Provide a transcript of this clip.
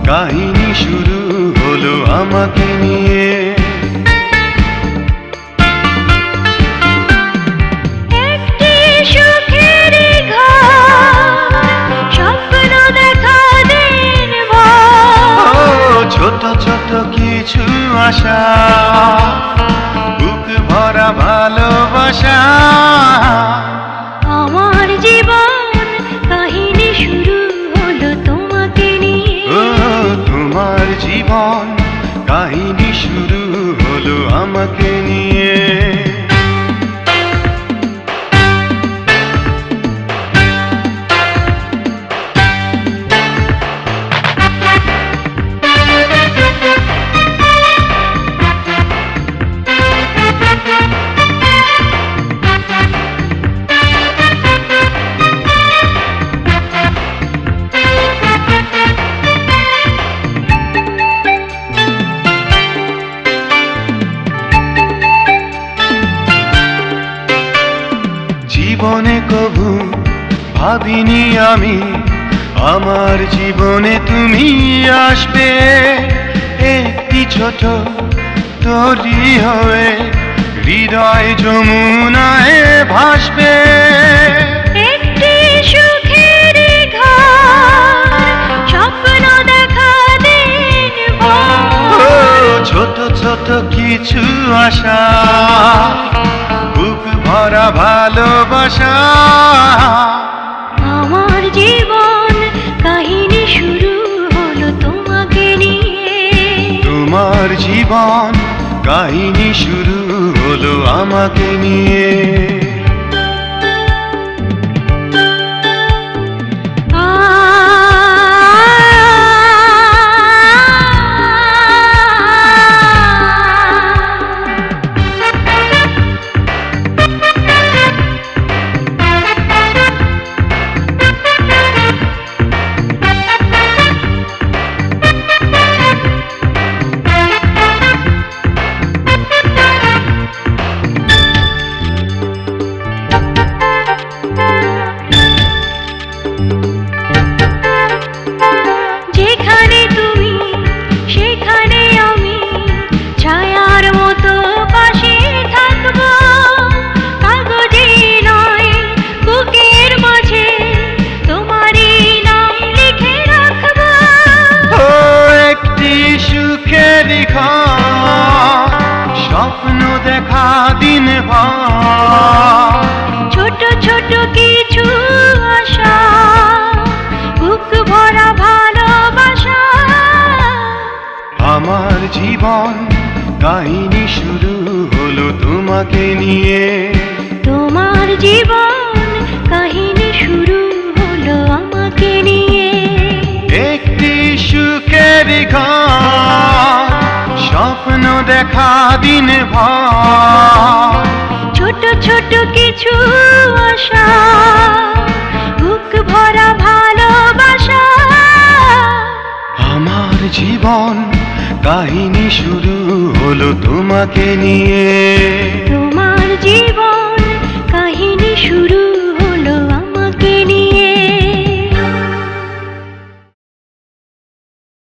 কাহিনী শুরু হলো আমাকে নিয়ে। একটি সুখের ঘর, স্বপ্ন দেখা দিনভর। ছোট ছোট কিছু আশা, বুক ভরা ভালোবাসা। আমার জীবন কাহিনী শুরু হলো তোমাকে নিয়ে। তোমার জীবন কাহিনী শুরু হলো আমাকে নিয়ে। জীবনে কবু ভাবিনি আমি আমার জীবনে তুমি আসবে। একটি ছোট তরি হয়ে হৃদয় যমুনায় ভাসবে। একটি সুখের ঘর, স্বপ্ন দেখা দিনভর। ছোট ছোট কিছু আশা, বুক ভরা ভালোবাসা। আমার জীবন কাহিনী শুরু হলো তোমাকে নিয়ে। তোমার জীবন কাহিনী শুরু হলো আমাকে নিয়ে। যেখানে তুমি সেখানে আমি, ছায়ার মতো পাশে থাকবো। কাগজে নয় বুকের মাঝে তোমারই নাম লিখে রাখবো। একটি সুখের ঘর, স্বপ্ন দেখা দিনভর। ছোট ছোট কিছু আশা, বুক ভরা ভালোবাসা। আমার জীবন কাহিনী শুরু হলো তোমাকে নিয়ে। তোমার জীবন কাহিনী শুরু হলো আমাকে নিয়ে। একটি সুখের ঘর, স্বপ্ন দেখা দিনভর। ছোট ছোট কিছু আশা, বুক ভরা ভালোবাসা। আমার জীবন কাহিনী শুরু হলো তোমাকে নিয়ে। তোমার জীবন কাহিনী শুরু